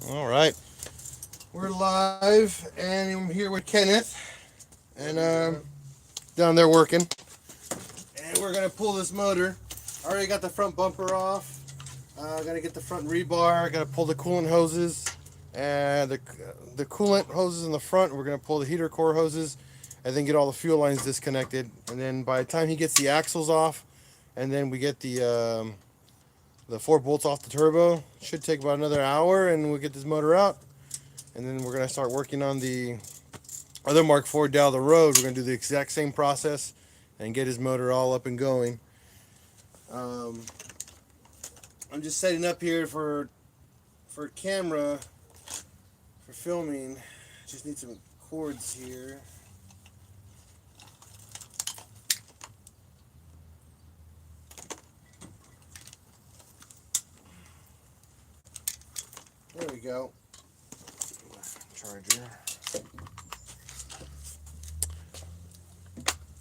All right, we're live, and I'm here with Kenneth, and down there working, and we're gonna pull this motor. I already got the front bumper off. Gotta get the front rebar. Gotta pull the coolant hoses, and the coolant hoses in the front. We're gonna pull the heater core hoses, and then get all the fuel lines disconnected. And then by the time he gets the axles off, and then we get the 4 bolts off the turbo, should take about another hour, and we'll get this motor out. And then we're gonna start working on the other Mark IV down the road. We're gonna do the exact same process and get his motor all up and going. Um, I'm just setting up here for camera for filming. Just need some cords here. There we go. Charger.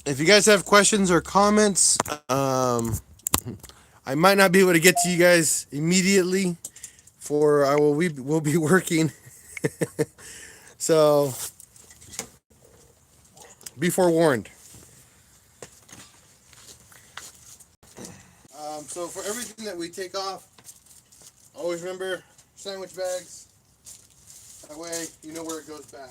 If you guys have questions or comments, I might not be able to get to you guys immediately. We'll be working. So be forewarned. So for everything that we take off, always remember sandwich bags. That way you know where it goes back.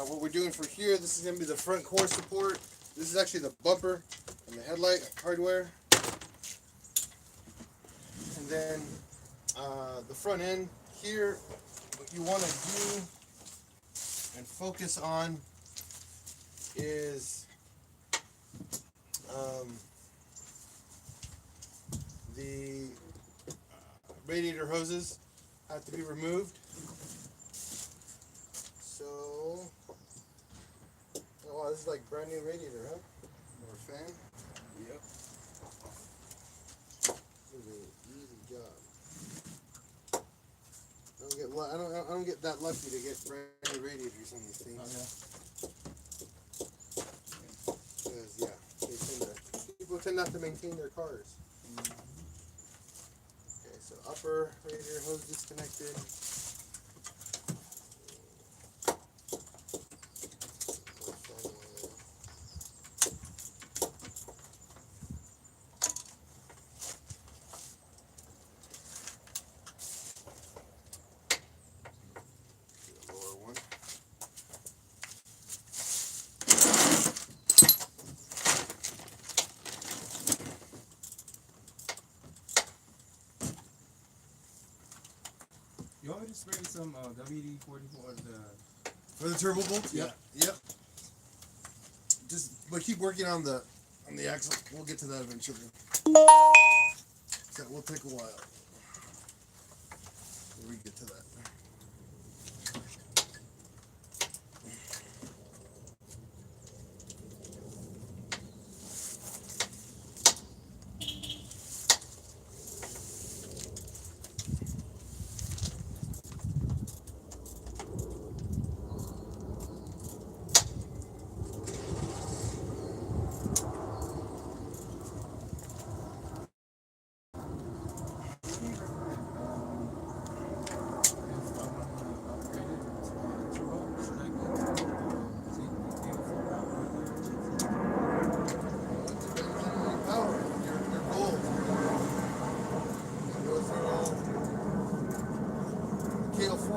What we're doing for here, this is going to be the front core support. This is actually the bumper and the headlight hardware. And then the front end here, what you want to do and focus on is the radiator hoses have to be removed. So, oh wow, this is like brand new radiator, huh? Or fan? Yep. This is an easy job. I don't get that lucky to get brand new radiators on these things. Because people tend not to maintain their cars. Okay, so upper radiator hose disconnected. You want me to spray some WD-40 For the turbo bolts? Yeah. Yep. But keep working on the axle. We'll get to that eventually. That will take a while. Before we get to that.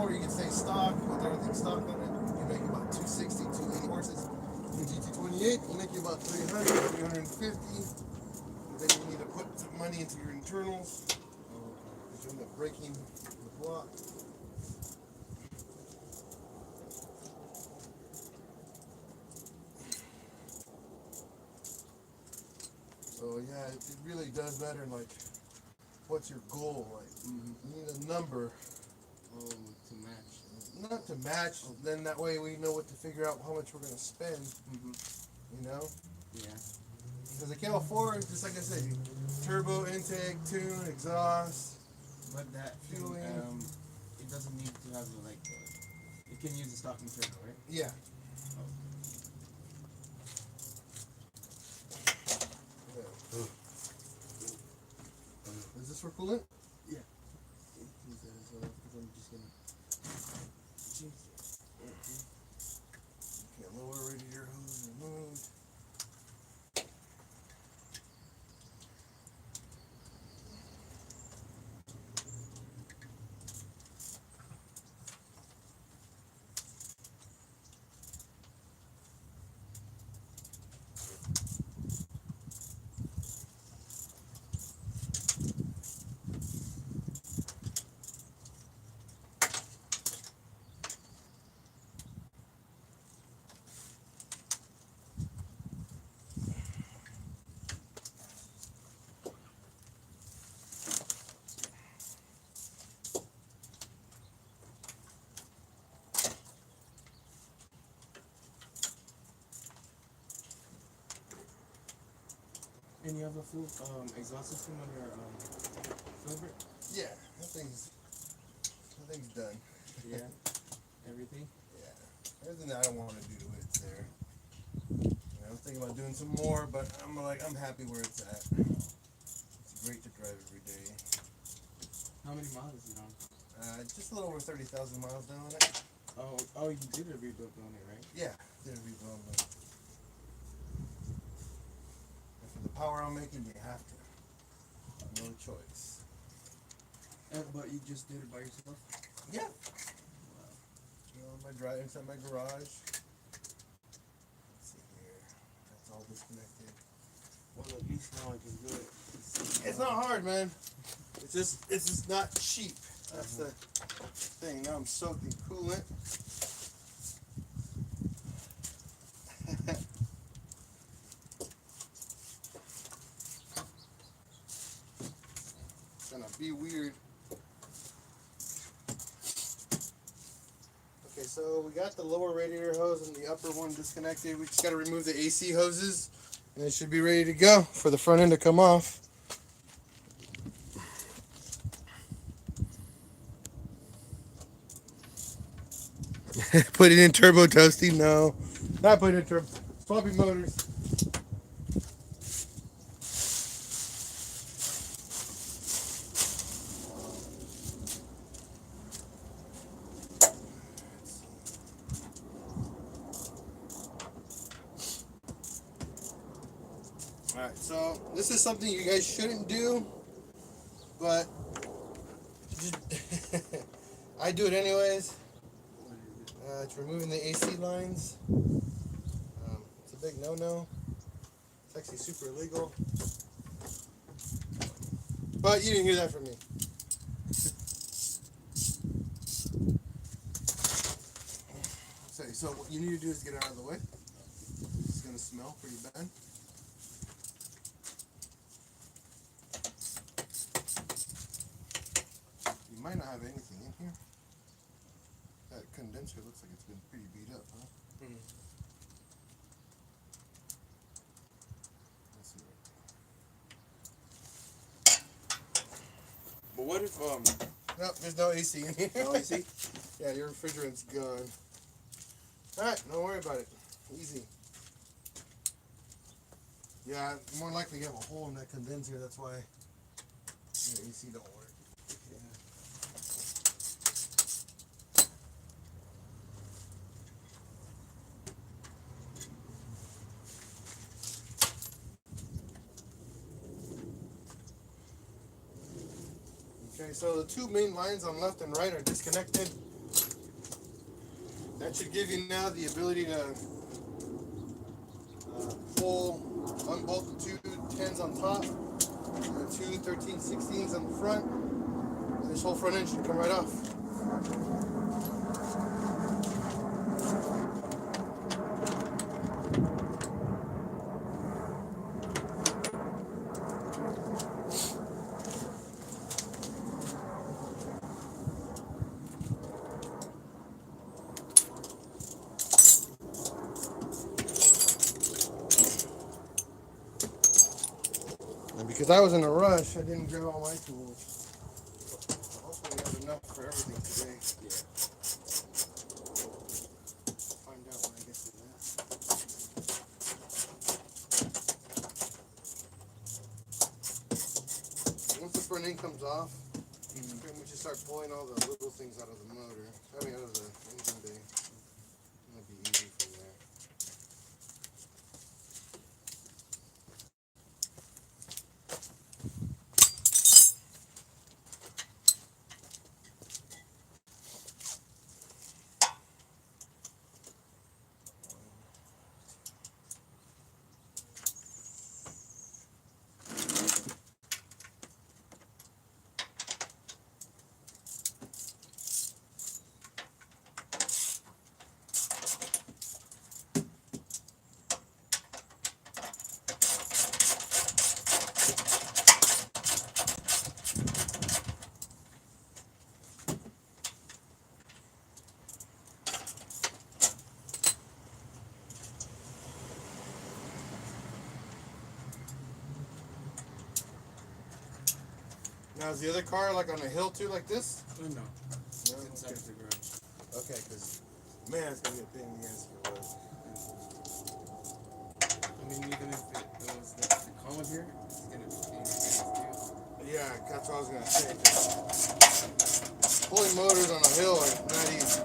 You can stay stock with everything stock on it. You make about 260, 280 horses. In GT28, you make about 300, 350. And then you need to put some money into your internals. Because you end up breaking the block. So yeah, it really does matter. Like, what's your goal? Like, you need a number. Oh, to match. Not to match, then that way we know what to figure out how much we're going to spend. You know? Yeah. Because the KL4 is just like I said, turbo, intake, tune, exhaust. But that fueling, it doesn't need to have it can use the stock turbo, right? Yeah. this for coolant? Yeah. Use that as well, because I'm just gonna change it. Okay, lower radiator hose removed. And you have a full exhaust system on your filbert? Yeah, that thing's done. Yeah. Everything? Yeah. Everything that I want to do to it's there. I was thinking about doing some more, but I'm happy where it's at. It's great to drive every day. How many miles is it on? Just a little over 30,000 miles down on it. Oh, you did a rebuild on it, right? Yeah, did a rebuild on it. And for the power I'm making, you have to. No choice. But you just did it by yourself? Yeah. Wow. You know, my drive inside my garage. Let's see here. That's all disconnected. Well, at least now I can do it. It's not hard, man. It's just not cheap. That's the thing. Now I'm soaked in coolant. It's gonna be weird. Okay, so we got the lower radiator hose and the upper one disconnected. We just gotta remove the AC hoses and it should be ready to go for the front end to come off. Put it in turbo toasty? No. Not put it in turbo. Swapping motors. Alright, so this is something you guys shouldn't do, but I do it anyways. It's removing the AC lines. It's a big no-no. It's actually super illegal. But you didn't hear that from me. So what you need to do is get it out of the way. It's going to smell pretty bad. You might not have anything in here. That condenser looks like it's been pretty beat up, huh? Mm. Let's see. But what if Nope, there's no AC in here. no AC? Yeah, your refrigerant's gone. Alright, don't worry about it. Easy. Yeah, more likely you have a hole in that condenser, that's why your AC don't work. Yeah. Okay, so the two main lines on left and right are disconnected. That should give you now the ability to unbolt the two 10s on top and the two 13/16s on the front. And this whole front end should come right off. And because I was in a rush, I didn't grab all my tools. So hopefully we have enough for everything today. Yeah. Find out when I get to that. Once the front end comes off, we just start pulling all the little things out of the motor. I mean, out of the engine bay. That'll be easy from there. Now, is the other car like on a hill too, like this? No. No? It's inside Okay. the garage. Okay, because man, it's gonna be a pain in the ass if it was. I mean, even if it was the column here, it's gonna be too. Yeah, that's what I was gonna say. 'Cause pulling motors on a hill are not easy.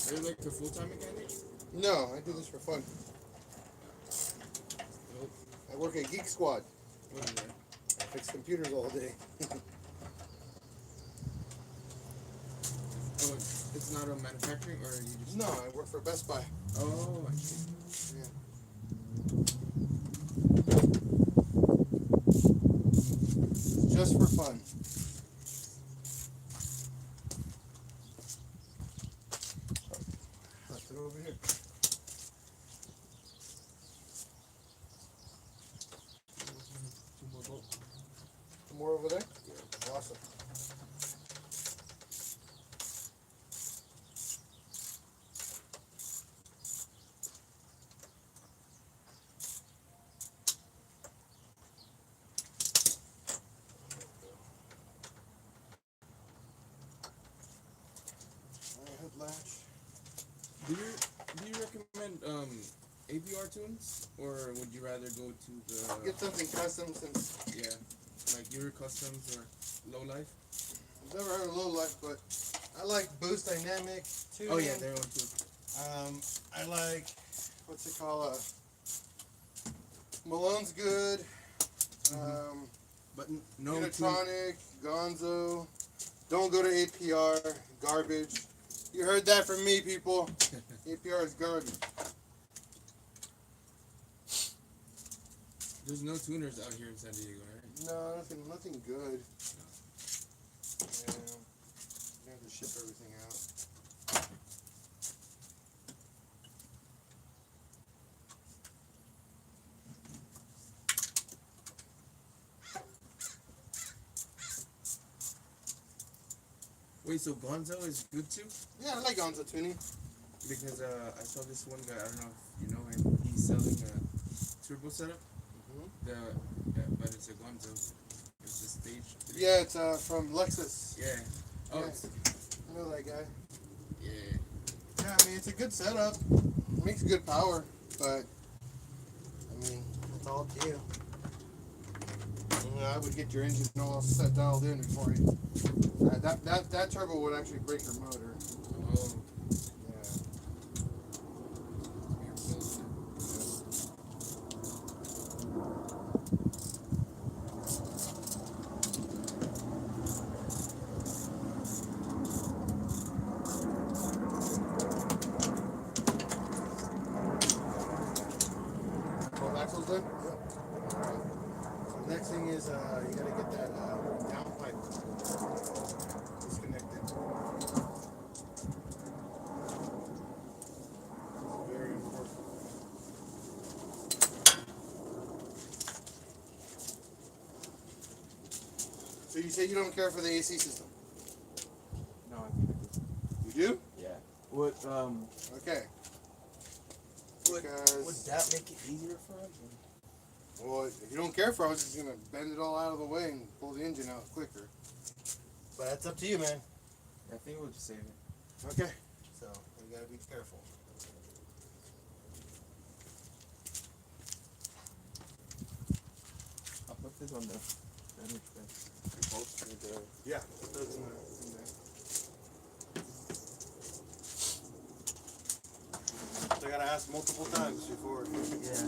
Are you like a full-time mechanic? No, I do this for fun. Nope. I work at Geek Squad. What is that? I fix computers all day. Oh, it's not a manufacturing, or you just... No, I work for Best Buy. Oh, I see. Yeah. Just for fun. Left it over here. Two more bolts. Some more over there? Awesome. Hood latch. Do you recommend APR tunes, or would you rather go to the Get something custom since like Euro Customs or Low Life? I've never heard of low life, but I like Boost Dynamic too. Oh yeah, they're on too. I like what's it called? Malone's good. But no tune. Unitronic, Gonzo. Don't go to APR. Garbage. You heard that from me, people. APR is garbage. There's no tuners out here in San Diego, right? No, nothing good. Yeah. You have to ship everything out. Wait, so Gonzo is good too? Yeah, I like Gonzo tuning. Because I saw this one guy, I don't know if you know him, he's selling a turbo setup. But it's a Gonzo. It's a stage. Yeah, it's from Lexus. Yeah. Oh, Yeah. it's, I know that guy. yeah. Yeah, I mean, it's a good setup. It makes good power, but, I mean, it's all to you. I would get your engine all set dialed in before you. That turbo would actually break your motor. Oh, Yeah. you're close. Both axles done? Yep. Alright. So the next thing is you gotta get that downpipe disconnected. Very important. So you say you don't care for the AC system? No, I think I do. You do? Yeah. What, Okay. would Because, that make it easier for us? well, if you don't care for it, I was just going to bend it all out of the way and pull the engine out quicker. But that's up to you, man. I think we'll just save it. Okay. So, we got to be careful. I'll put this on the sandwich bed. Both with the... Yeah. Those in there. So I got to ask multiple times before. Yeah.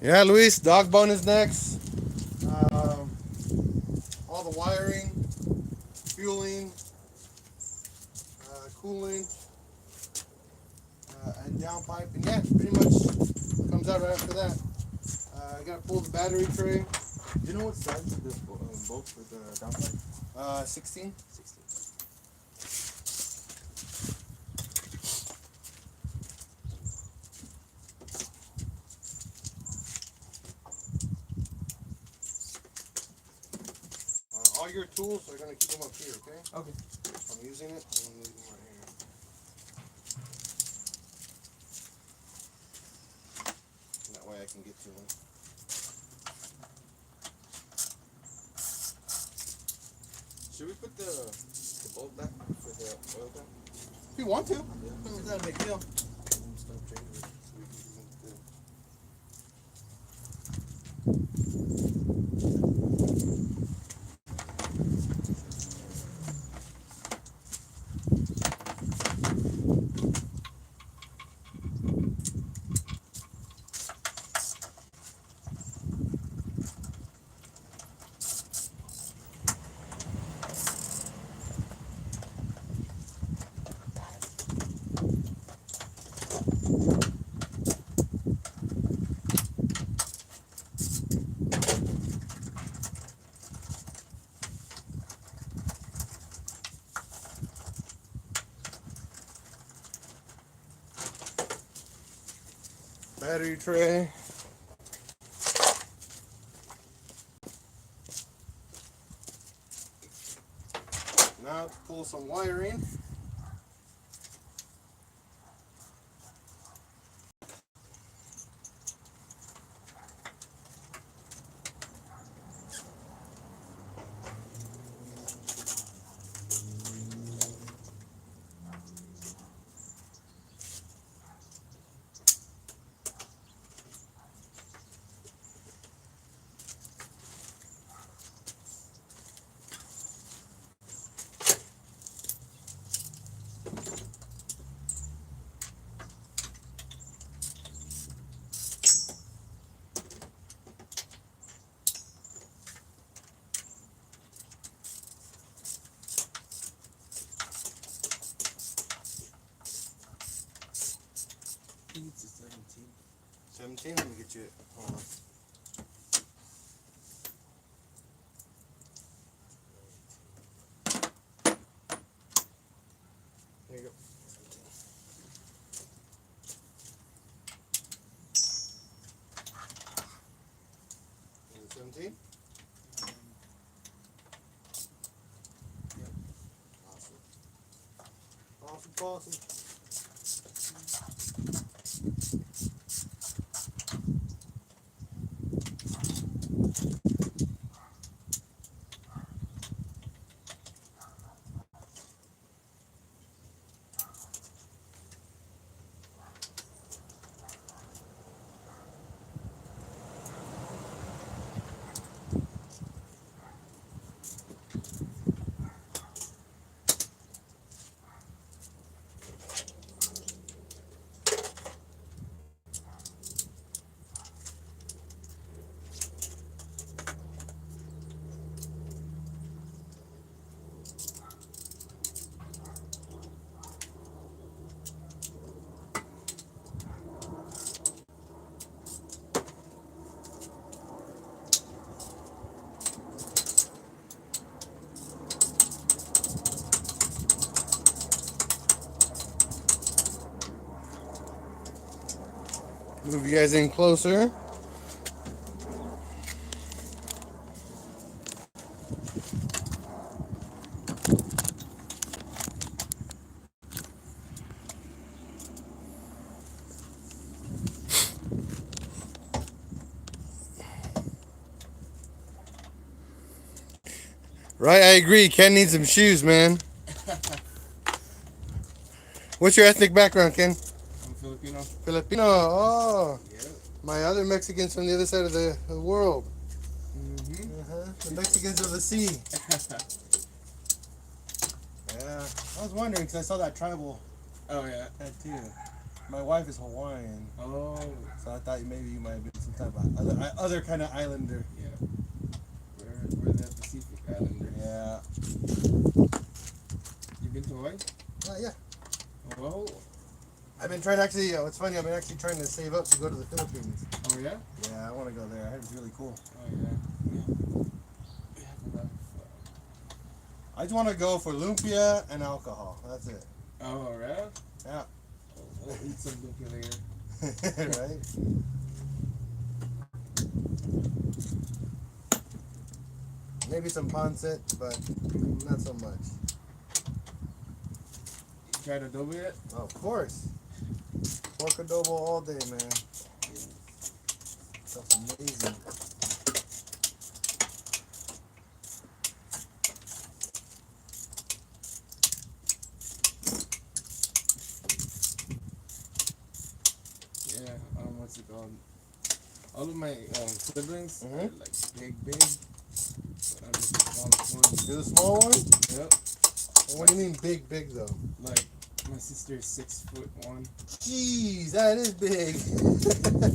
Yeah, Luis, dog bone is next. All the wiring, fueling, coolant, and downpipe, and yeah, pretty much comes out right after that. I gotta pull the battery tray. Do you know what size of the bolt for the downpipe? 16. 16. All your tools are gonna keep them up here, okay? Okay. If I'm using it, I'm gonna leave them right here. And that way I can get to them. Should we put the bolt back for the oil tank? If you want to. Yeah. It's not a big deal. Stop changing it. Battery tray. Now to pull some wiring. I think it's a 17. 17. Let me get you. Hold on. There you go. 17. Yep. Awesome. Move you guys in closer. Right, I agree. Ken needs some shoes, man. What's your ethnic background, Ken? I'm Filipino. Filipino. Oh, Yep. my other Mexicans from the other side of the world. Mm-hmm. The Mexicans of the sea. Yeah, I was wondering because I saw that tribal Oh, yeah. tattoo. My wife is Hawaiian, Oh, so I thought maybe you might have been some type of other kind of islander. yeah. We're the Pacific Islanders. Yeah. You been to Hawaii? Yeah. Oh. I've been trying actually. It's funny. I've been actually trying to save up to go to the Philippines. Oh, yeah? Yeah, I want to go there. I heard it's really cool. Oh, yeah. We have a lot of I just want to go for lumpia and alcohol. That's it. Oh, right? Yeah. We'll eat some lumpia later. Right? Maybe some pancit, but not so much. You tried adobo yet? Oh, of course. Pork adobo all day, man. That's amazing. Yeah, what's it called? All of my siblings are Mhm. like big. But I'm just the smallest one. You're the small one? Yep. What do you mean big though? Like, my sister's 6'1". Jeez, that is big.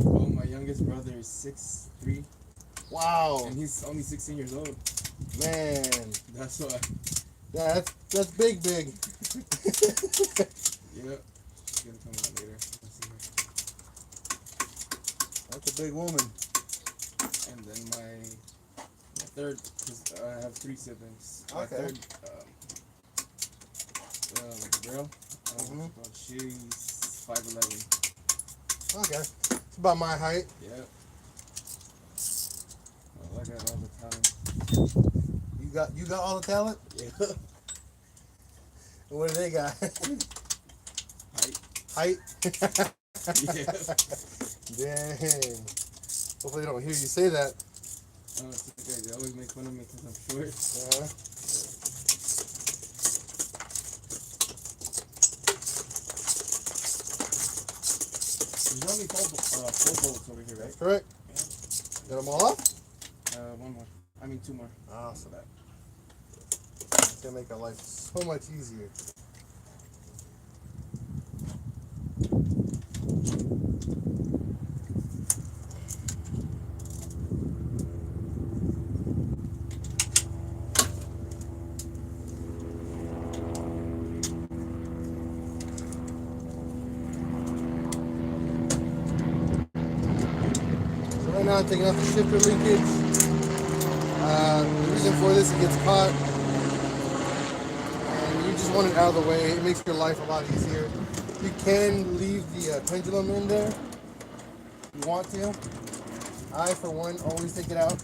Oh, my youngest brother is 6'3", Wow. and he's only 16 years old. Man. That's why. Yeah, that's big. Yep. She's gonna come out later. That's a big woman. And then my third, cause I have 3 siblings. My Okay. third girl, Mhm. she's 5'11". Okay. It's about my height. Yep. Well, I got all the talent. You got all the talent? Yeah. And what do they got? Height. Height? Yeah. Dang. Hopefully they don't hear you say that. Oh, it's okay. They always make fun of me because I'm short. Uh-huh. There's only 4 bolts over here, right? Correct. Yeah. Got them all off? One more. I mean 2 more. Awesome. It's gonna make our life so much easier. So right now I'm taking off the shifter linkage. The reason for this, it gets caught. And you just want it out of the way. It makes your life a lot easier. You can leave the pendulum in there if you want to. I, for one, always take it out.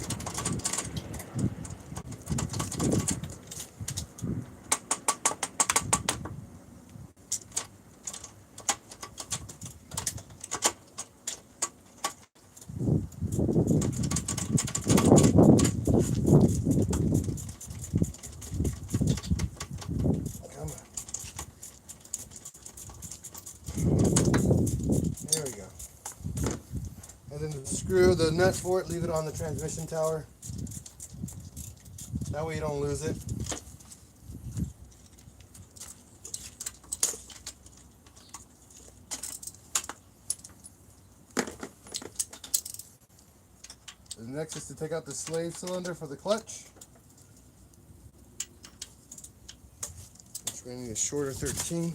Come on. There we go. And then screw the nut for it, leave it on the transmission tower. That way you don't lose it. The next is to take out the slave cylinder for the clutch. Which we're going to need a shorter 13.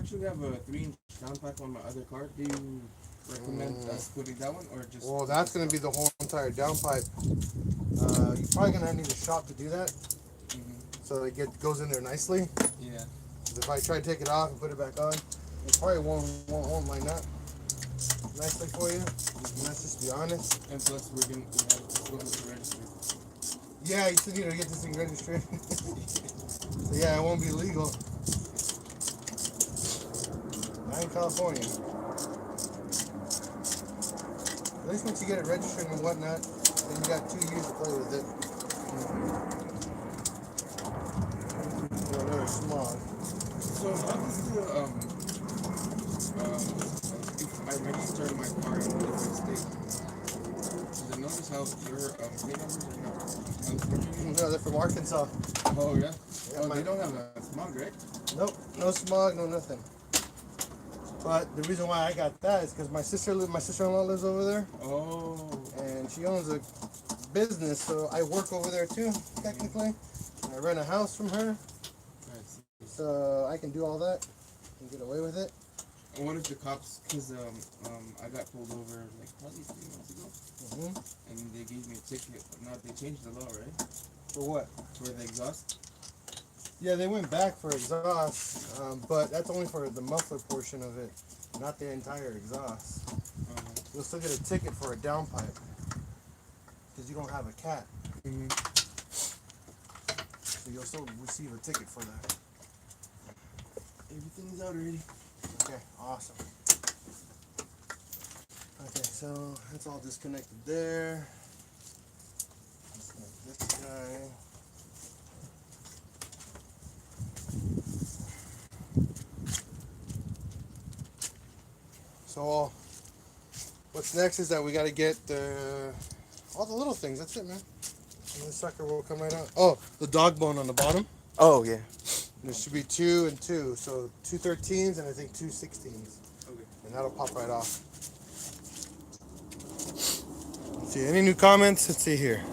actually have a 3-inch downpipe on my other car. Do you recommend us putting that one or just? Well, that's going to be the whole entire downpipe. You're probably going to need a shop to do that. So it goes in there nicely. Yeah. If I try to take it off and put it back on, it probably won't line up nicely for you. Let's just be honest. And plus, we have to go to the registry. Yeah, you still need to get this thing registered. So yeah, it won't be legal. Not in California. At least once you get it registered and whatnot, then you got 2 years to play with it. Another smog. So how does if I register my car in a different state, does it notice how your plate numbers are not California? No, they're from Arkansas. Oh yeah? Yeah, They don't have a smog, right? Nope, no smog, no nothing. But the reason why I got that is because my sister-in-law lives over there. Oh. And she owns a business, so I work over there too, technically. I rent a house from her, so I can do all that and get away with it. And what if the cops? Because I got pulled over like probably 3 months ago, and they gave me a ticket. But now they changed the law, right? For what? For the exhaust. Yeah, they went back for exhaust, but that's only for the muffler portion of it, not the entire exhaust. You'll still get a ticket for a downpipe because you don't have a cat. So you'll still receive a ticket for that. Everything's out already. Okay, awesome. Okay, so that's all disconnected there. Disconnect this guy. So what's next is that we got to get all the little things. That's it, man. And this sucker will come right out. Oh, the dog bone on the bottom. Oh yeah. There should be 2 and 2, so 2 13s and I think 2 16s. Okay. And that'll pop right off. Let's see, any new comments? Let's see here.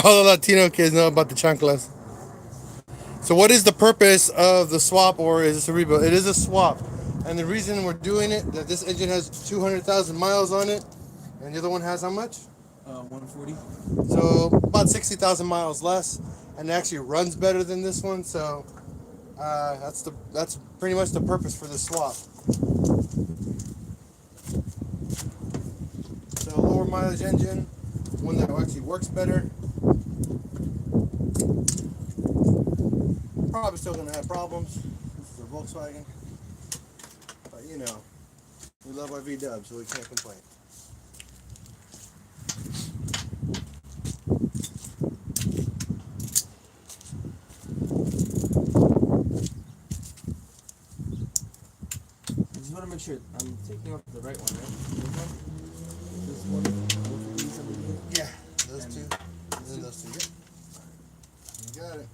All the Latino kids know about the chanclas. So what is the purpose of the swap, or is this a rebuild? It is a swap. And the reason we're doing it, that this engine has 200,000 miles on it, and the other one has how much? 140. So about 60,000 miles less, and it actually runs better than this one. So that's pretty much the purpose for the swap. So lower mileage engine, one that actually works better. Probably still gonna have problems. This is a Volkswagen, but you know, we love our V-Dub, so we can't complain. I just want to make sure I'm taking off the right one, right? This one. Both of these over here. Yeah, those two, and then those two. Yep. You got it.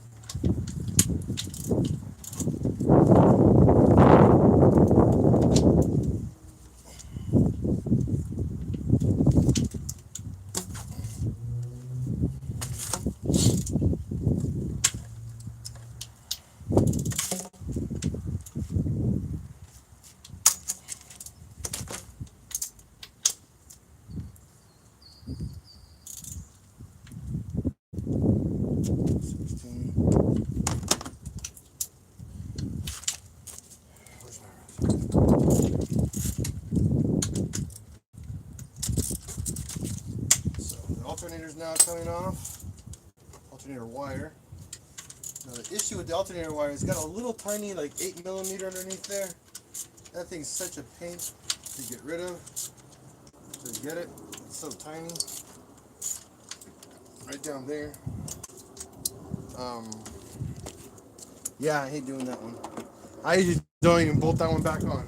Alternator's now coming off. Alternator wire. Now the issue with the alternator wire is got a little tiny like 8mm underneath there. That thing's such a pain to get rid of. So you get it? It's so tiny. Right down there. Yeah, I hate doing that one. I usually don't even bolt that one back on.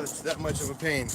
It's that much of a pain.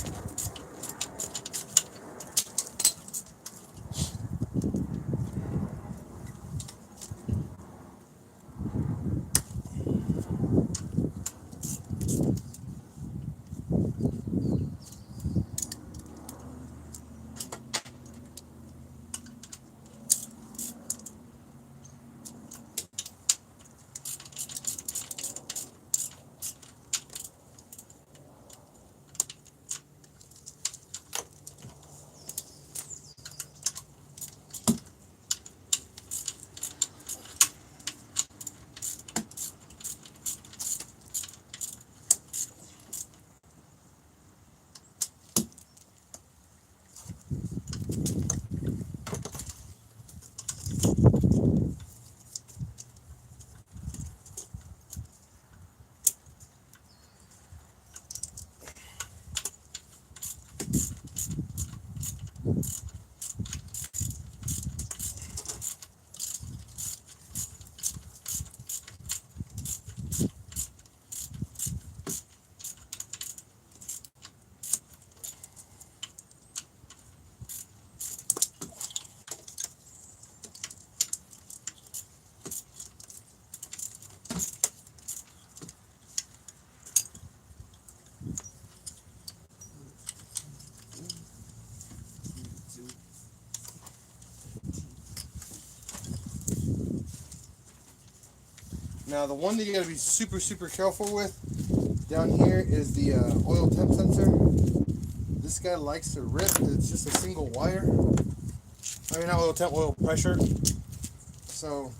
Now the one that you gotta be super, super careful with down here is the oil temp sensor. This guy likes to rip. It's just a single wire. I mean, not oil temp, oil pressure. So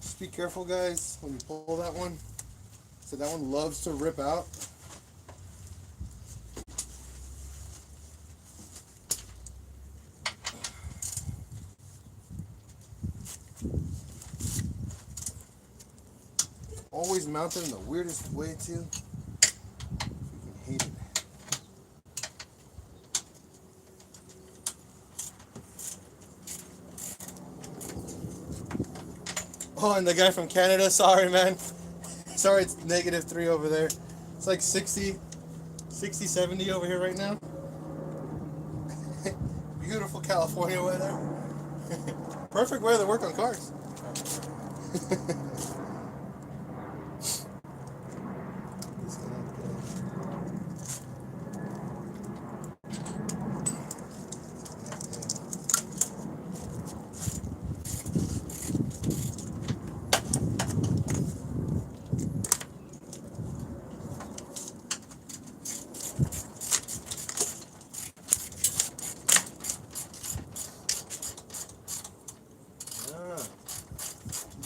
just be careful, guys, when you pull that one. So that one loves to rip out. Always mounted in the weirdest way too. Freaking hate it. Oh, and the guy from Canada, sorry man. Sorry it's -3 over there. It's like 60, 70 over here right now. Beautiful California weather. Perfect weather to work on cars.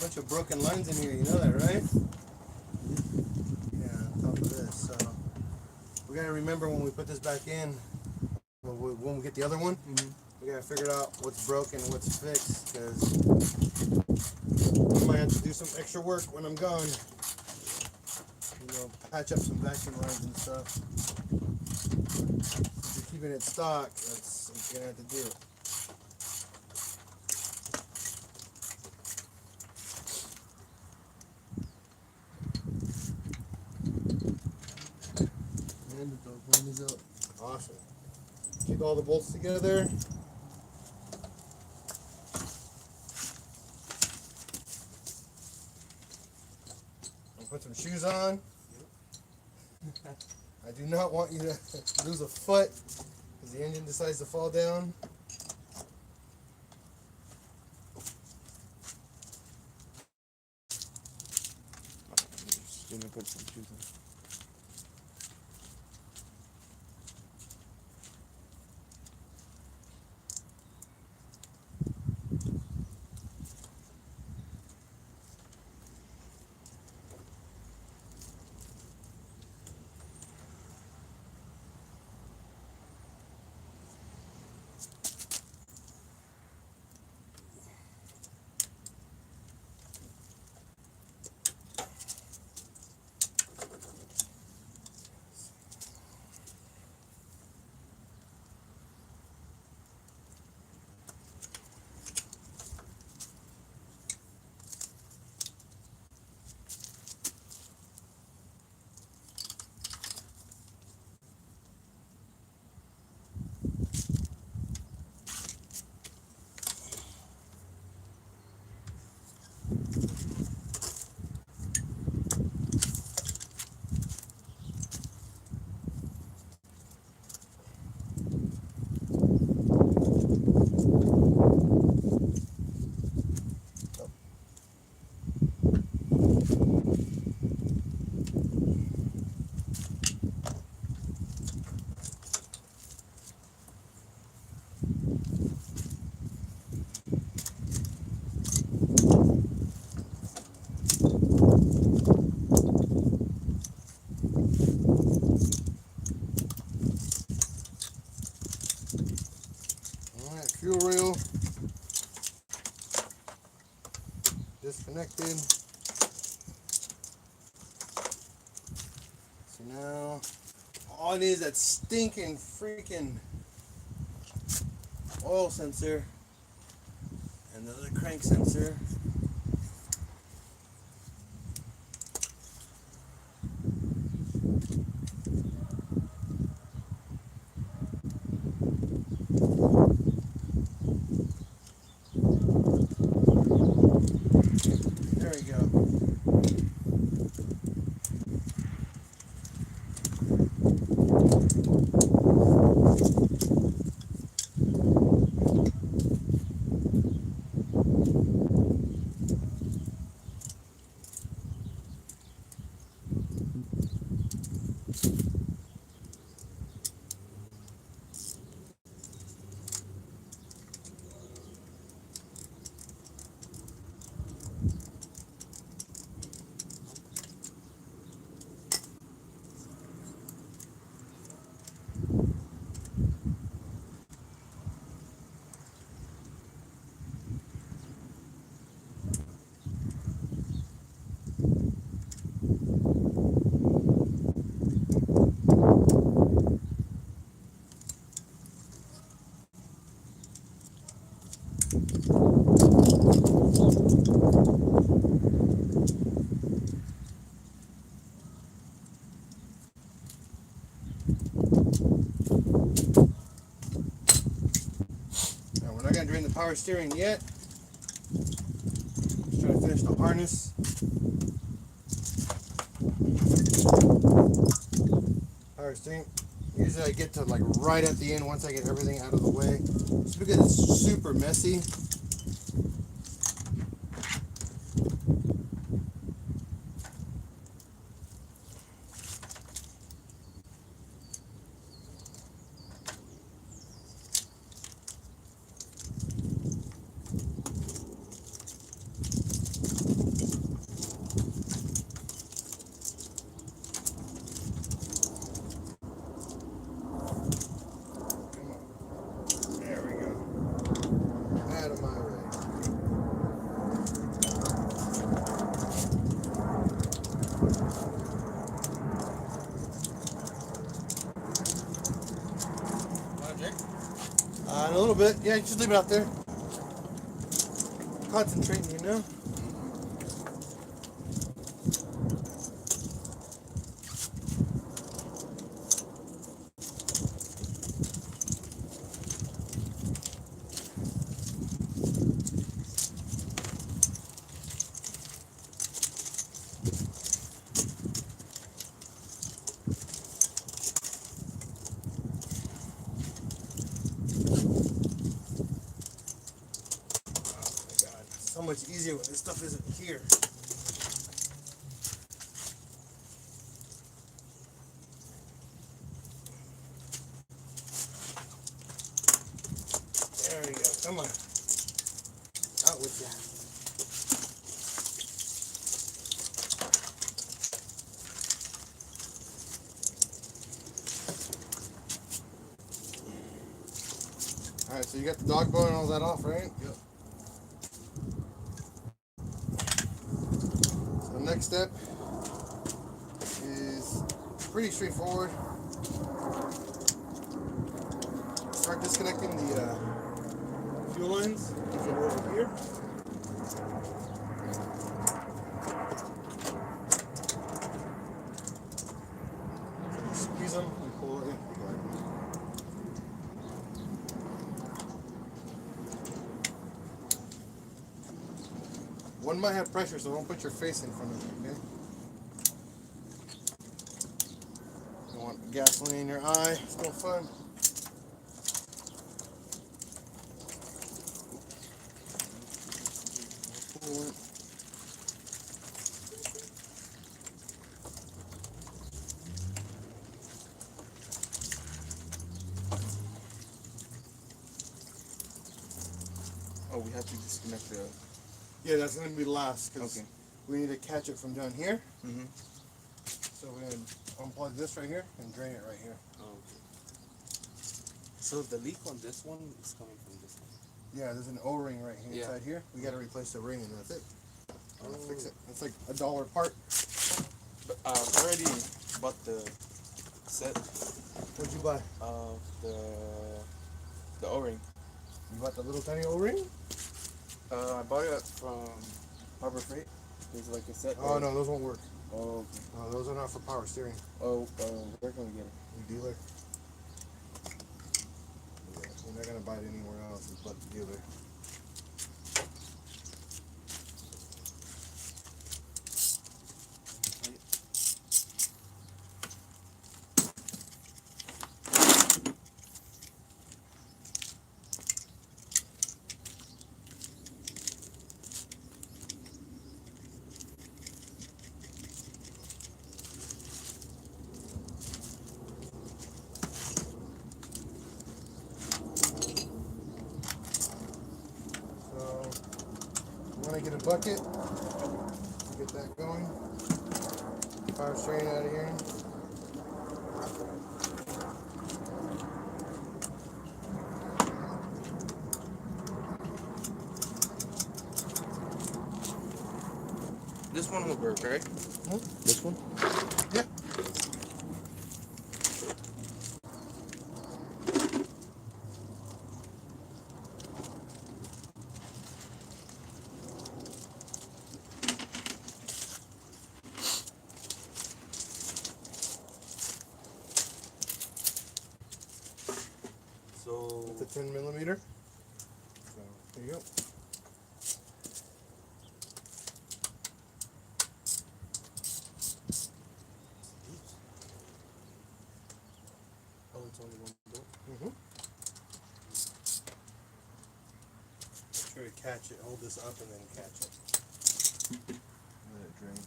Bunch of broken lines in here, you know that, right? Yeah, on top of this. So we gotta remember when we put this back in, when we get the other one, we gotta figure out what's broken and what's fixed, because I might have to do some extra work when I'm gone. You know, patch up some vacuum lines and stuff. If you're keeping it stock, that's what you're gonna have to do. Awesome. Keep all the bolts together. I'll put some shoes on. I do not want you to lose a foot because the engine decides to fall down. Just gonna put some shoes on. Alright, fuel rail disconnected. So now all it is that stinking freaking oil sensor and the other crank sensor. There we go. power steering yet. Just trying to finish the harness. Power steering. Usually I get to like right at the end once I get everything out of the way. Just because it's super messy. There we go. Out of my way. Want a drink? In a little bit. Yeah, just leave it out there. Concentrating, you know? So much easier when this stuff isn't here. There you go. Come on. Out with you. Alright, so you got the dog bone and all that off, right? Yep. So the next step is pretty straightforward. Start disconnecting the fuel lines. These are over here. Squeeze them and pull it in. One might have pressure, so don't put your face in front of it, okay? Don't want gasoline in your eye. It's no fun. Pull it. Oh, we have to disconnect the. Yeah, that's going to be last because Okay. we need to catch it from down here. Mm-hmm. So we're going to unplug this right here and drain it right here. Okay. So the leak on this one is coming from this one. Yeah, there's an O-ring right here Yeah. inside here. We got to replace the ring and that's it. Gotta Oh. fix it. It's like $1 part. But I already bought the set What'd you buy? of the O-ring. You bought the little tiny O-ring? I bought it from Harbor Freight. There's like a set. Oh no, those won't work. Oh, okay. No, those are not for power steering. Oh, where can we get it? Your dealer. Yeah, you're not gonna buy it anywhere else but the dealer. So, you want to get a bucket, get that going. Power steering out of here. This one will work, right? Hmm? This one? Yeah. So It's a 10 millimeter. So you go. Oh, it's only one bolt. Mm-hmm. Try to catch it. Hold this up and then catch it. Let it drain.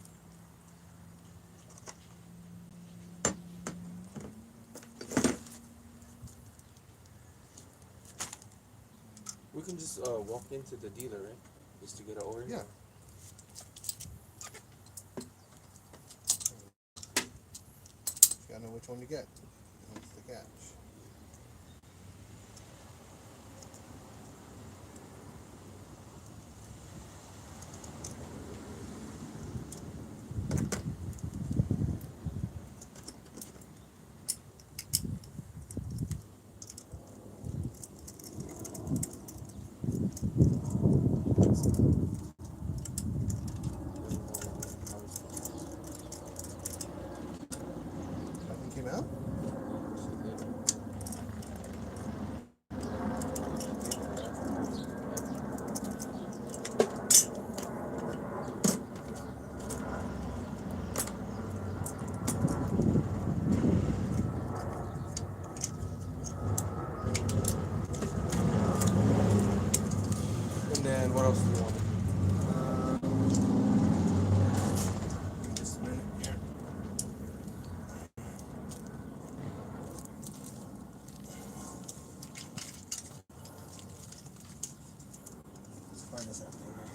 We can just walk into the dealer, right? Just to get an oil. Yeah. Just gotta know which one to get. That's the catch. Nothing came out? And then what else do you want? Just a minute here. Let's find this out later.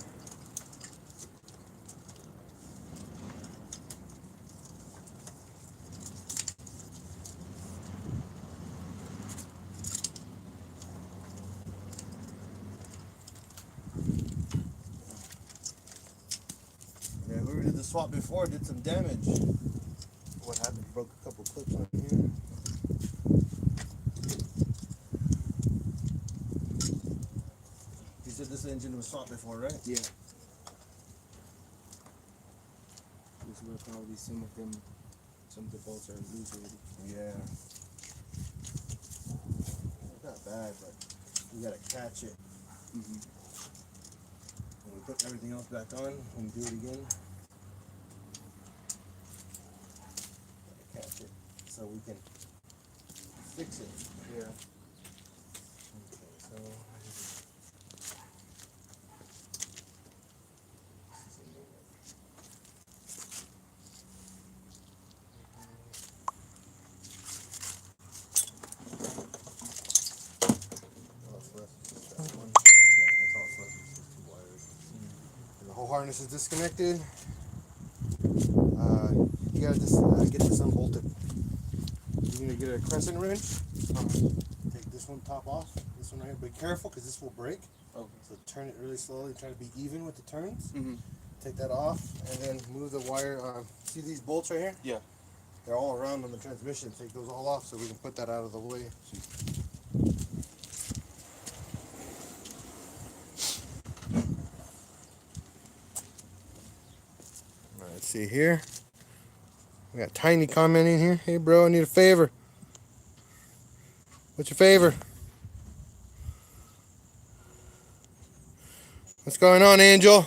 Yeah, whoever did the swap before did some damage. What happened? Broke a couple clips on here. You said this engine was swapped before, right? Yeah. This is where probably some of the bolts are loose already. Yeah. Not bad, but we gotta catch it. Mm-hmm. When we put everything else back on, when we do it again, gotta catch it so we can fix it. Yeah. Okay, so this is a new one. All that's left is just that one. Yeah, that's all that's left is just two wires. And the whole harness is disconnected. You gotta just get this unbolted. You need to get a crescent wrench. Take this one top off. This one right here. Be careful because this will break. Okay. So turn it really slowly. Try to be even with the turns. Mm-hmm. Take that off and then move the wire. See these bolts right here? Yeah. They're all around on the transmission. Take those all off so we can put that out of the way. All right, let's see here. We got Tiny commenting here. Hey, bro, I need a favor. What's your favor? What's going on, Angel?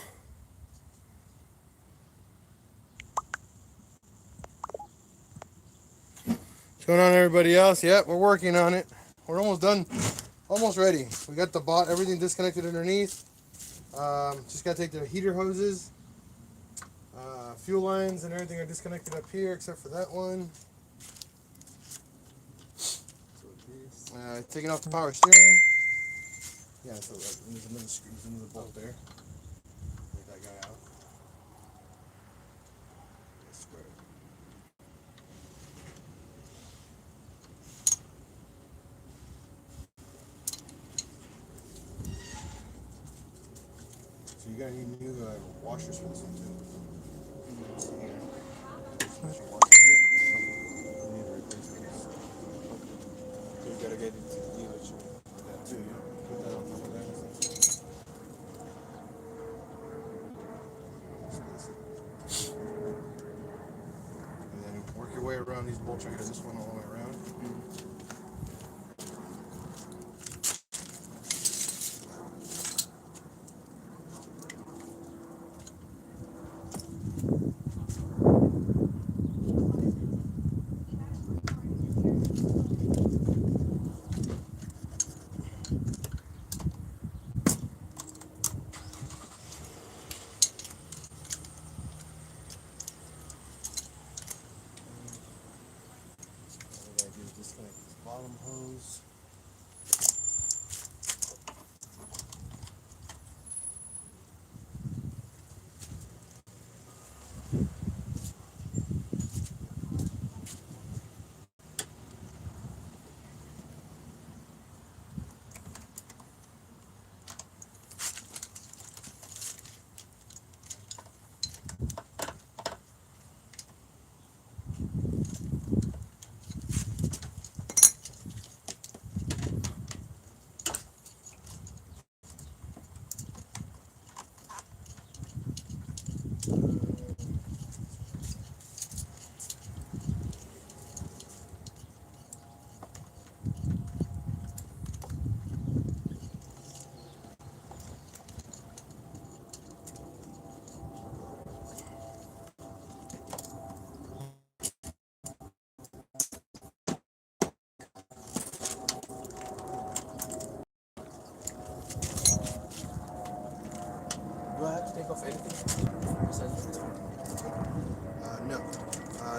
What's going on, everybody else? Yep, we're working on it. We're almost done. Almost ready. We got the bot, everything disconnected underneath. Just got to take the heater hoses. Fuel lines and everything are disconnected up here except for that one. Taking off the power steering. Yeah, so there's another screw, there's another bolt there. Take that guy out. Square it. So you're gonna need new washers for this one too. Let's see here. Special washers here. You need to replace these. So you gotta get it to the dealership. That too, yeah. Put that on top of that. And then work your way around these bolts right here. This one all the way around.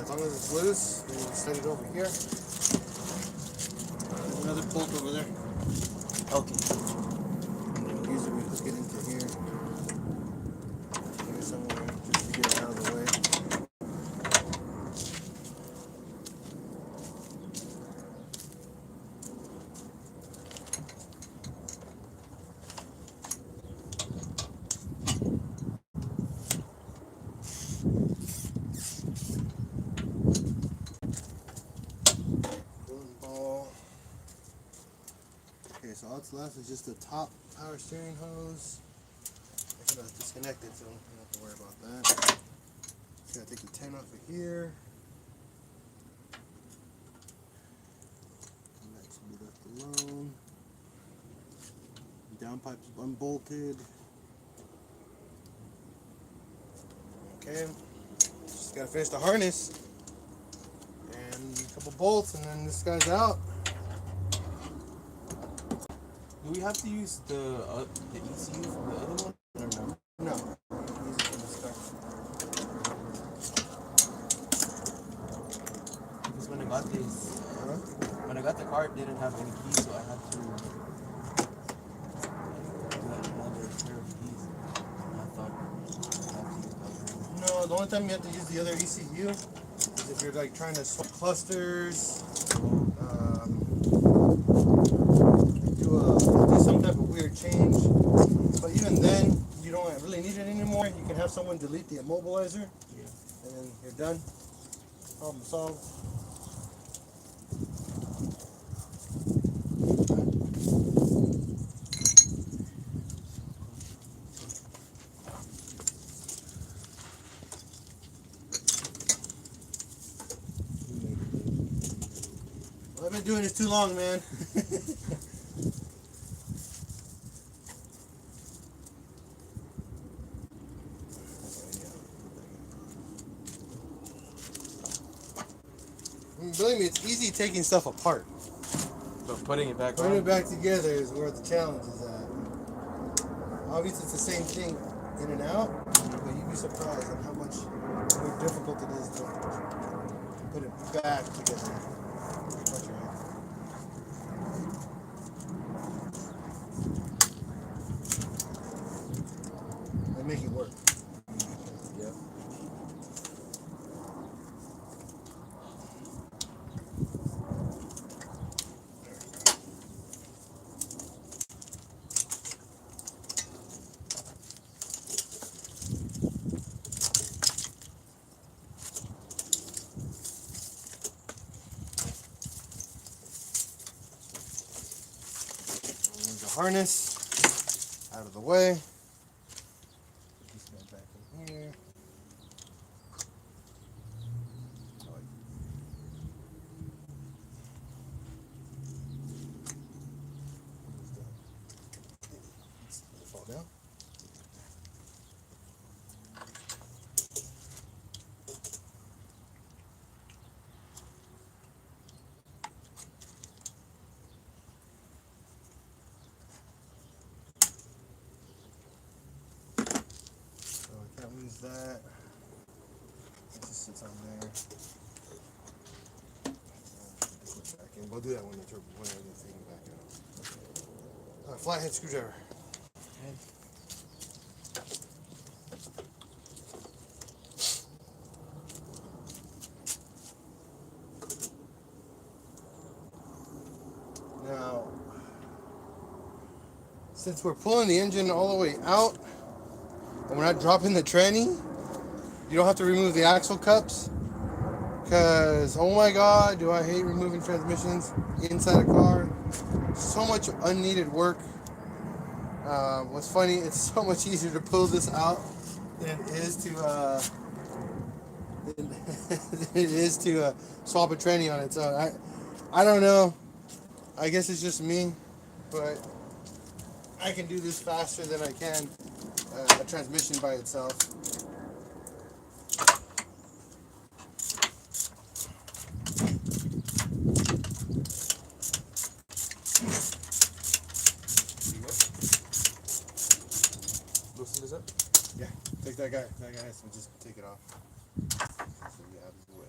As long as it's loose, then you set it over here. There's another bolt over there. Okay. Usually we hook it into here. Here somewhere, just to get it out of the way. Ball. Okay, so all that's left is just the top power steering hose. I gotta disconnect it, so you don't have to worry about that. Just gotta take the 10 off of here. And that should be left alone. Down pipe's unbolted. Okay, just gotta finish the harness and a couple bolts, and then this guy's out. Do we have to use the ECU from the other one or no? No, use it from the start. Because when I got this, when I got the car, it didn't have any keys, so I had to do another pair of keys. And I thought I had to use the other one. No, the only time you have to use the other ECU is if you're like trying to swap clusters, do some type of weird change. But even then, you don't really need it anymore. You can have someone delete the immobilizer, and then you're done. Problem solved. Well, I've been doing this too long, man. Believe me, it's easy taking stuff apart. But putting it back Putting on? it back together is where the challenge is at. Obviously, it's the same thing in and out, but you'd be surprised at how much more difficult it is to put it back together. Watch your hand. And make it work. Yep. There's the harness out of the way. Put this guy back in here. Did it fall down? So I can't lose that. It just sits on there. Put it back in. We'll do that when the turbo, when the thing back out. Flathead screwdriver. Now, since we're pulling the engine all the way out, and we're not dropping the tranny, you don't have to remove the axle cups. Because, oh my god, do I hate removing transmissions inside a car. So much unneeded work. What's funny, it's so much easier to pull this out than it is to swap a tranny on its own. I don't know. I guess it's just me, but I can do this faster than I can a transmission by itself. Loosen this up? Yeah, take that guy. That guy has to just take it off. So yeah, out of the way.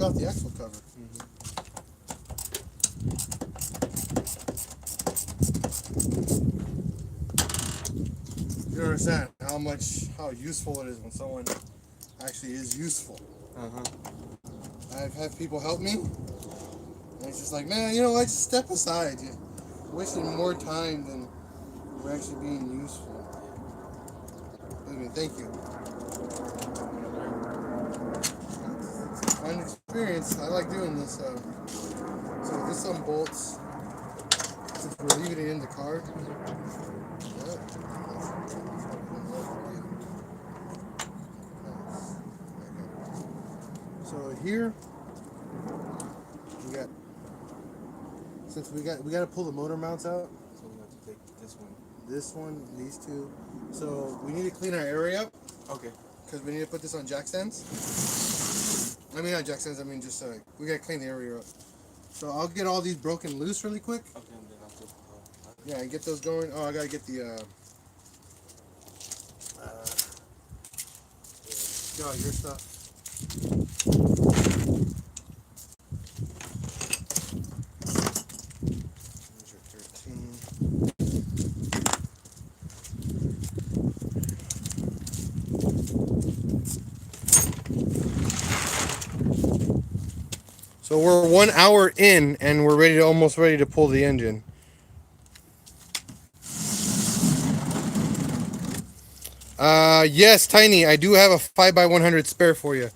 off the axle cover. You don't understand how useful it is when someone actually is useful. I've had people help me, and it's just like, man, I just step aside. You're wasting more time than you're actually being useful. Thank you. It's a fun experience. I like doing this. So with this some bolts, since we're leaving it in the car. So here we got to pull the motor mounts out. So we have to take This one, these two. So we need to clean our area up. Okay. Because we need to put this on jack stands. I mean not jack stands. I mean just we gotta clean the area up. So I'll get all these broken loose really quick. Okay, and then I'll take Yeah, and get those going. Oh, I gotta get the your stuff. There's your 13. So we're 1 hour in, and we're almost ready to pull the engine. Yes, Tiny, I do have a 5x100 spare for you.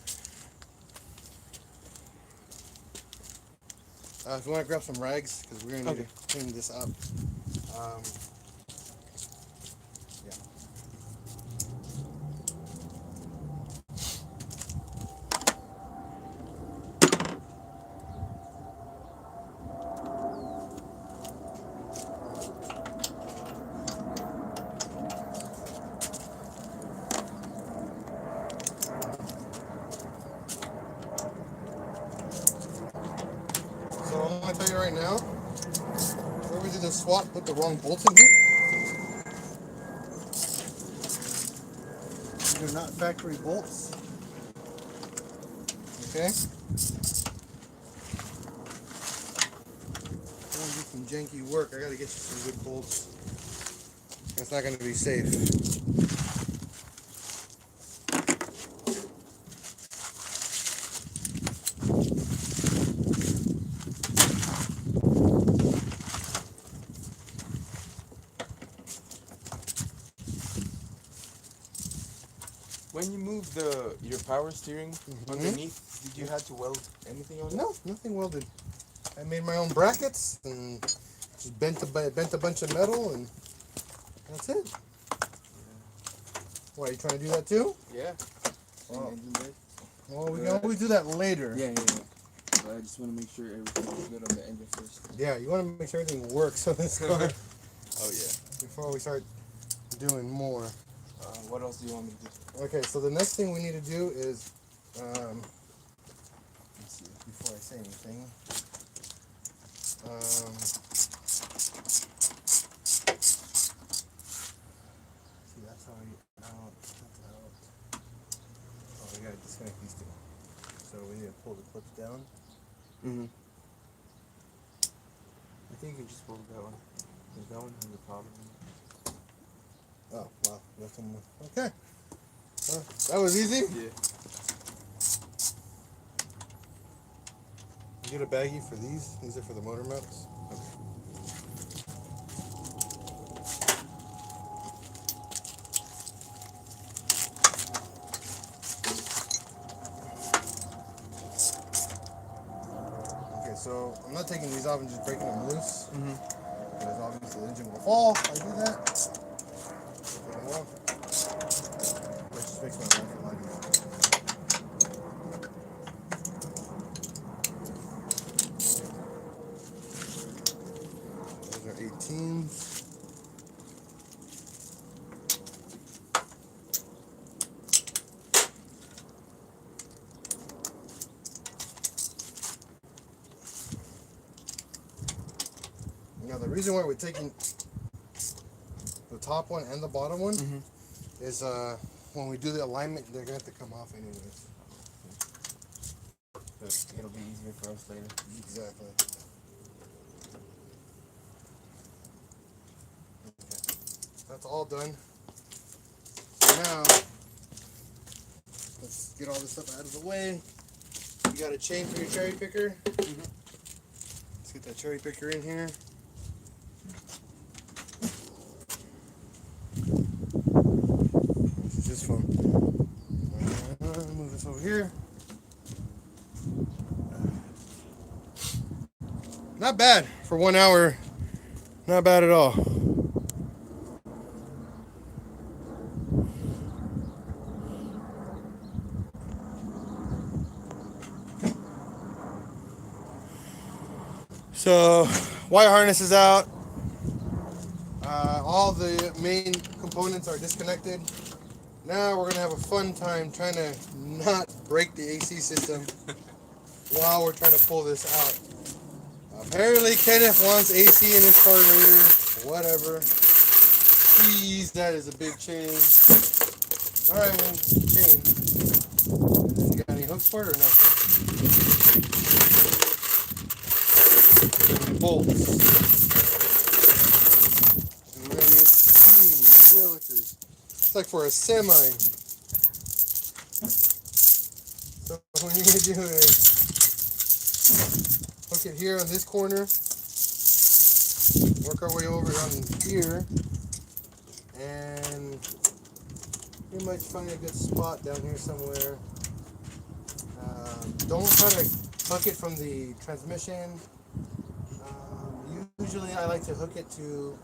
If you want to grab some rags, because we're gonna need to clean this up. Yeah. So I'm gonna tell you right now, whoever did the swap put the wrong bolts in here. They're not factory bolts. Okay? I want to do some janky work. I gotta get you some good bolts. That's not gonna be safe. When you move your power steering underneath, did you have to weld anything on it? No, nothing welded. I made my own brackets and just bent a bunch of metal, and that's it. Why, you trying to do that too? Yeah. Well, we can always do that later. Yeah. But I just want to make sure everything's good on the engine first. Yeah, you want to make sure everything works on this car Oh yeah. before we start doing more. What else do you want me to do? Okay, so the next thing we need to do is, let's see, before I say anything, see, that's already out, that's out. Oh, we gotta disconnect these two. So we need to pull the clips down. I think you can just pull that one. There's that one and the power. Oh, wow, that's one more. Okay. That was easy. Yeah. You get a baggie for these. These are for the motor mounts. Okay, so I'm not taking these off and just breaking them loose. Because obviously the engine will fall if I do that. Take them off. That just makes my life a lot easier. Those are 18s. Now the reason why we're taking the top one and the bottom one is when we do the alignment, they're gonna have to come off anyways. But it'll be easier for us later. exactly. Okay. That's all done. So now, let's get all this stuff out of the way. You got a chain for your cherry picker? Mm-hmm. Let's get that cherry picker in here. This is this phone. Move this over here. Not bad for 1 hour. Not bad at all. So, wire harness is out. All the main components are disconnected. Now we're gonna have a fun time trying to not break the AC system while we're trying to pull this out. Apparently Kenneth wants AC in his car later. Whatever. Jeez, that is a big chain. Alright, man, chain. You got any hooks for it or no? Bolts. It's like for a semi. So what you're gonna do is hook it here on this corner, work our way over on here, and we might find a good spot down here somewhere. Don't try to hook it from the transmission. Usually I like to hook it to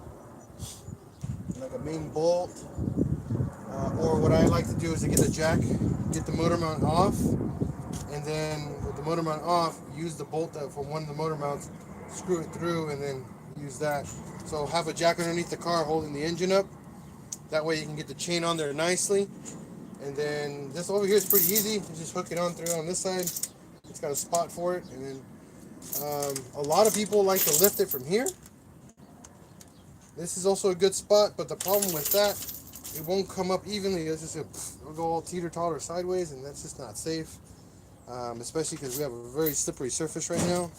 like a main bolt, or what I like to do is to get the jack, get the motor mount off, and then with the motor mount off, use the bolt that from one of the motor mounts, screw it through, and then use that. So have a jack underneath the car holding the engine up. That way you can get the chain on there nicely. And then this over here is pretty easy. You just hook it on through on this side. It's got a spot for it, and then a lot of people like to lift it from here. This is also a good spot, but the problem with that, it won't come up evenly. It's just it'll go all teeter-totter sideways, and that's just not safe. Especially because we have a very slippery surface right now.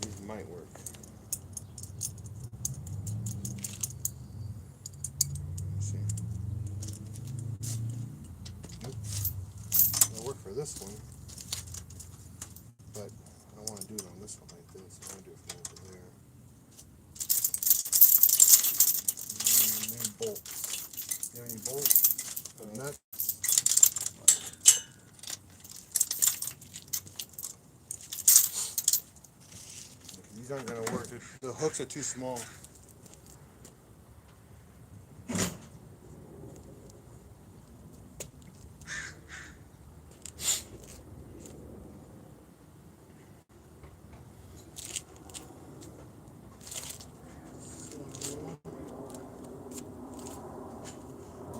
These might work. Let's see. Nope. It'll work for this one. But I want to do it on this one like this. I want to do it from over there. Maybe bolts. You have any bolts? Nuts? These aren't going to work. The hooks are too small.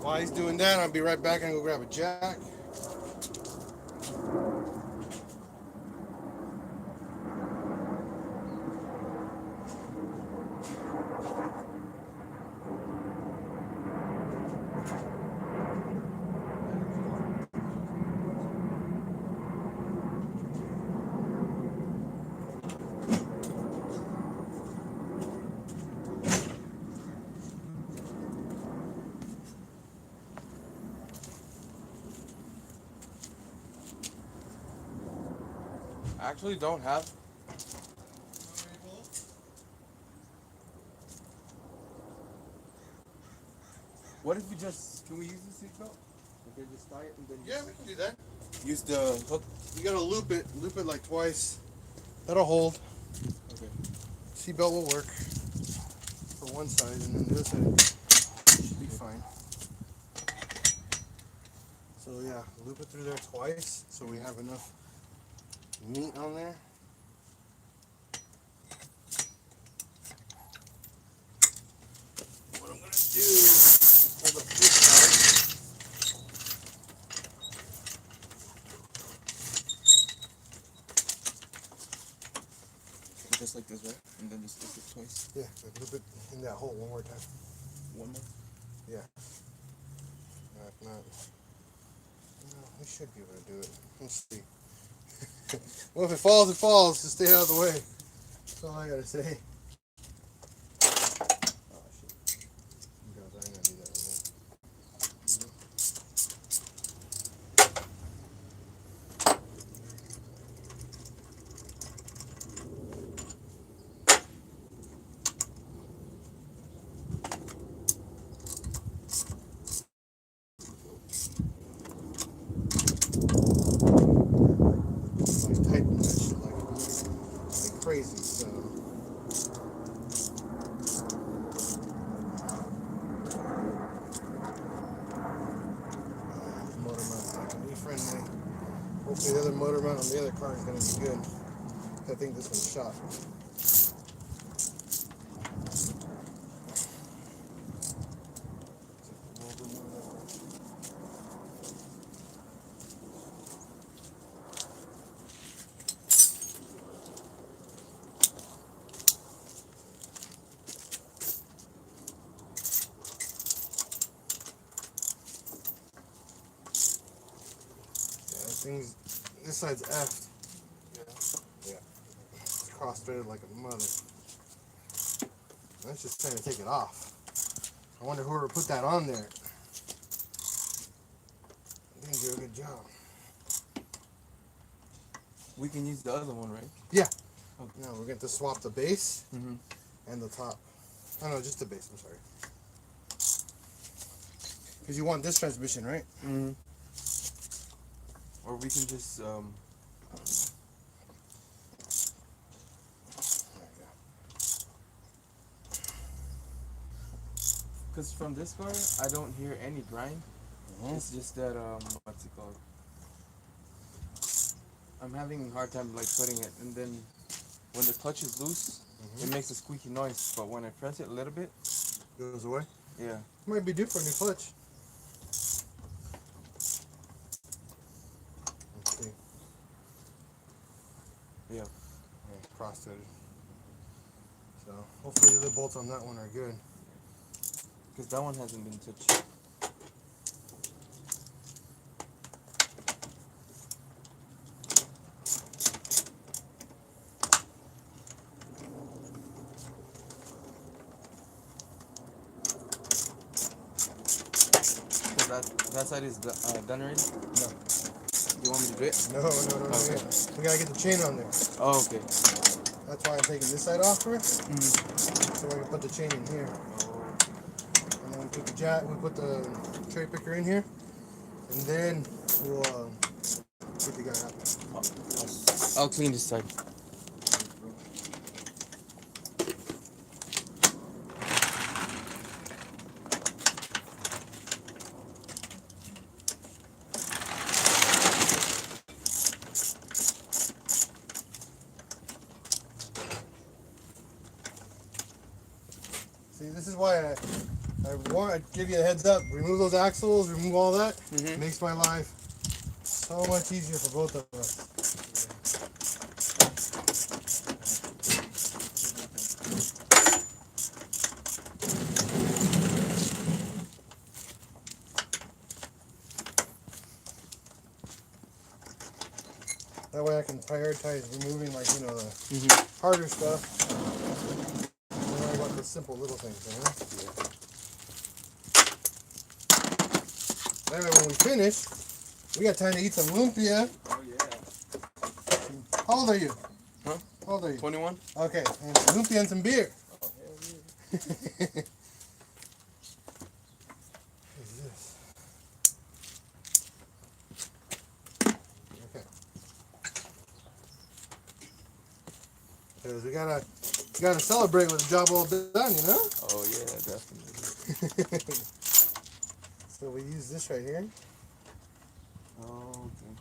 While he's doing that, I'll be right back and go grab a jack. I actually don't have. What if we just, can we use the seatbelt? Okay, just tie it and then Yeah, we can do that. use the hook. You gotta loop it like twice. That'll hold. Okay. Seatbelt will work for one side, and then the other side should be fine. So yeah, loop it through there twice so we have enough meat on there. What I'm gonna do is hold up this side. Just like this, right? And then just loop it twice. Yeah, loop it in that hole one more time. One more? Yeah. No. No, we should be able to do it. Let's see. Well, if it falls, it falls. Just stay out of the way. That's all I gotta say. Oh, shit. God, I ain't gonna do that anymore. Like tightening that shit like crazy. So motor mount's not gonna be friendly. Hopefully the other motor mount on the other car is gonna be good. I think this one's shot. This side's F. Yeah. It's cross-threaded like a mother. That's just trying to take it off. I wonder whoever put that on there. They didn't do a good job. We can use the other one, right? Yeah. Okay. No, we're going to swap the base Mm-hmm. and the top. Oh no, just the base. I'm sorry. Because you want this transmission, right? Mm-hmm. Or we can just I don't know. Because from this car, I don't hear any grind. Mm-hmm. It's just that, what's it called? I'm having a hard time, like, putting it. And then when the clutch is loose, it makes a squeaky noise. But when I press it a little bit, Goes away. yeah. Might be due for a new clutch. Let's see. Yeah. Cross-threaded. So hopefully the other bolts on that one are good. Because that one hasn't been touched. So that side is done already? No. You want me to do it? No. Okay. We gotta get the chain on there. Oh, okay. That's why I'm taking this side off first, Mm-hmm. so I can put the chain in here. Oh. And then we put the we put the cherry picker in here, and then we'll get the guy out. I'll clean this side. See, this is why I want to give you a heads up. Remove those axles, remove all that. Mm-hmm. Makes my life so much easier for both of us. That way I can prioritize removing, like, you know, the harder stuff. Don't worry about the simple little things, you know? That way when we finish, we got time to eat some lumpia. Oh, yeah. How old are you? Huh? How old are you? 21? Okay, and lumpia and some beer. Oh, hell yeah. What is this? Okay. Because we gotta celebrate with the job all done, you know? Oh, yeah, definitely. So we use this right here. Oh, okay.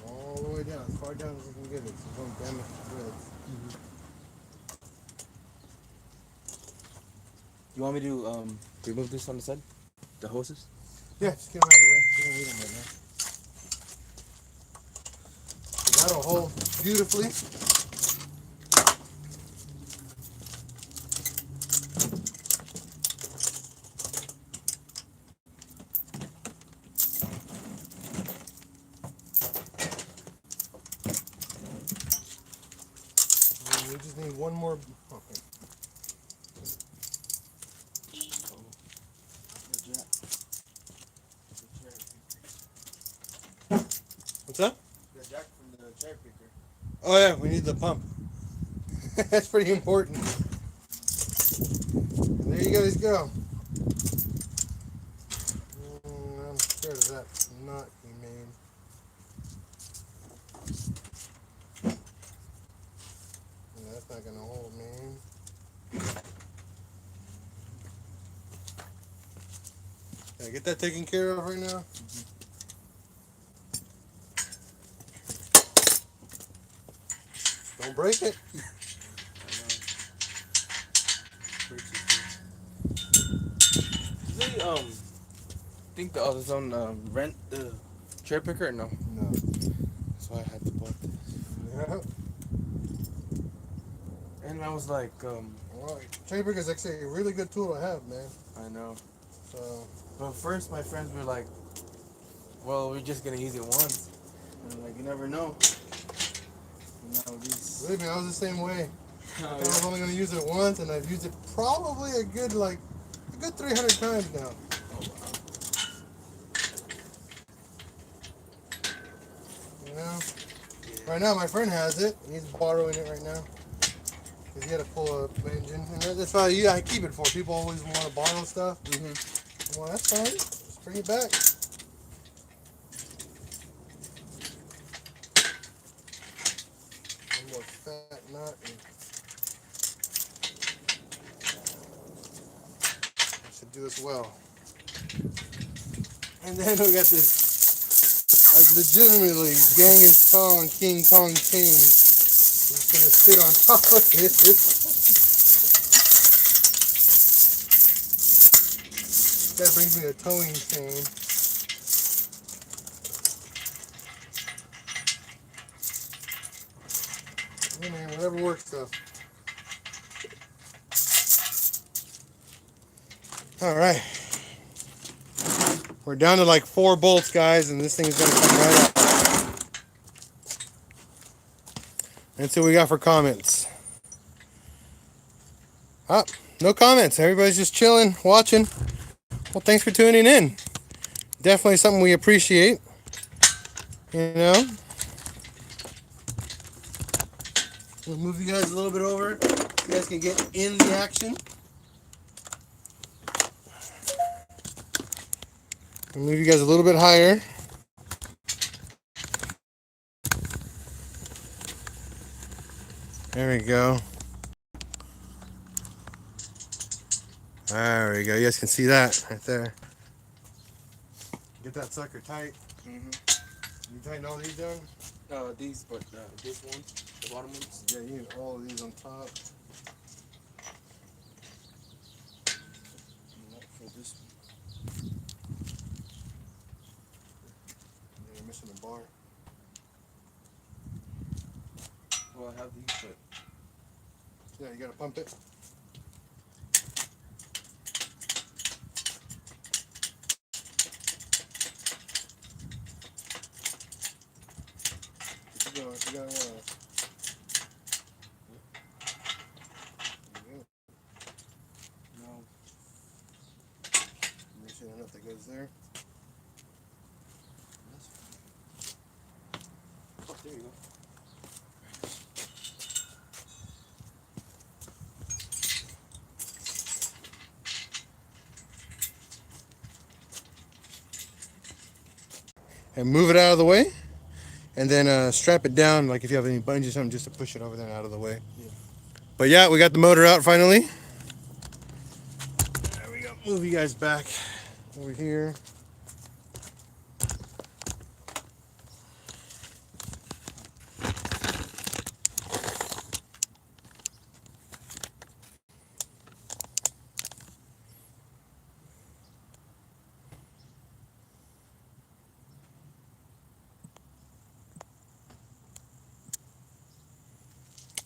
All the way down, as far down as you can get it, so don't damage the threads. You want me to remove this on the side? The hoses? Yeah, just get them out of the way. We don't need them right now. That'll hold beautifully. need one more. Okay. The jack. What's that? The jack from the cherry picker. Oh yeah, we need the pump. That's pretty important. And there you guys go. I'm scared of that knot he made. Yeah, that's not gonna hold, man. Yeah, get that taken care of right now. Don't break it. I know. They think the others on rent the cherry picker or no? No. So I had to buy this. Yeah. And I was like, Well, cherry picker is actually a really good tool to have, man. I know. So. But first, my friends were like, "Well, we're just gonna use it once." And I'm like, you never know. You know these. Believe me, I was the same way. I Oh, was only gonna use it once, and I've used it probably a good 300 times now. wow. You know. Right now, my friend has it. He's borrowing it right now because he had to pull a engine, and that's why I keep it for. People always want to borrow stuff. Well, that's fine. Just bring it back. One more fat nut. I should do this well. And then we got this legitimately Genghis Khan, King Kong chain. Just gonna sit on top of it. That brings me to towing chain. Yeah, man, whatever works though. All right. We're down to like 4 bolts, guys, and this thing's gonna come right up. That's what we got for comments. Ah, no comments. Everybody's just chilling, watching. Well, thanks for tuning in. Definitely something we appreciate. You know. We'll move you guys a little bit over so you guys can get in the action. We'll move you guys a little bit higher. There we go. There we go. You guys can see that right there. Get that sucker tight. You tighten all these down? These, but this one, the bottom ones. Yeah, you need all of these on top. Not for this one. You're missing the bar. Well, I have these, but Yeah, you gotta pump it. Keep it going. You gotta no. make sure enough that goes there. Oh, there you go. And move it out of the way, and then strap it down, like if you have any bungees or something, just to push it over there and out of the way. Yeah. But yeah, we got the motor out finally. There we go. Move you guys back over here.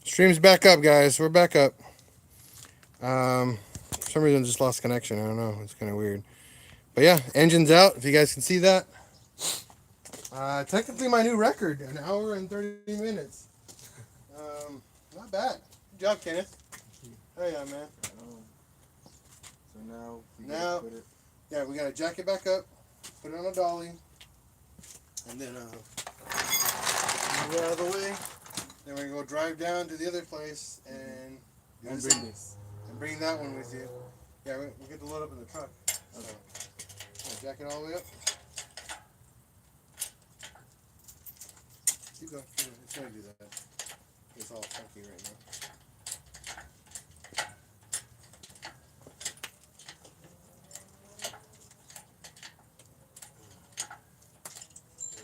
Stream's back up, guys. We're back up. For some reason, I just lost connection. I don't know. It's kind of weird. But yeah, engine's out. If you guys can see that. Technically, my new record, an hour and 30 minutes. Not bad. Good job, Kenneth. Oh yeah, man. So now we Now- gotta put it. Yeah, we gotta jack it back up, put it on a dolly, and then move it out of the way. Then we're gonna go drive down to the other place and do And the bring same- this. and bring that one with you. Yeah, we'll get the load up in the truck. Okay. So, jack it all the way up. Keep going. It's gonna do that. It's all funky right now.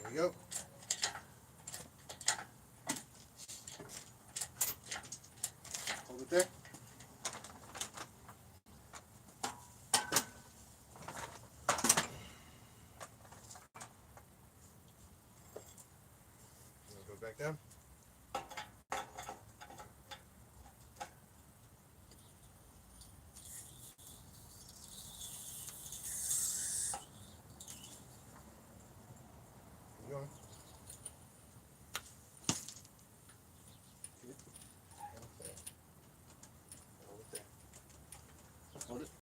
There we go. Hold it there. Go back down. Keep going.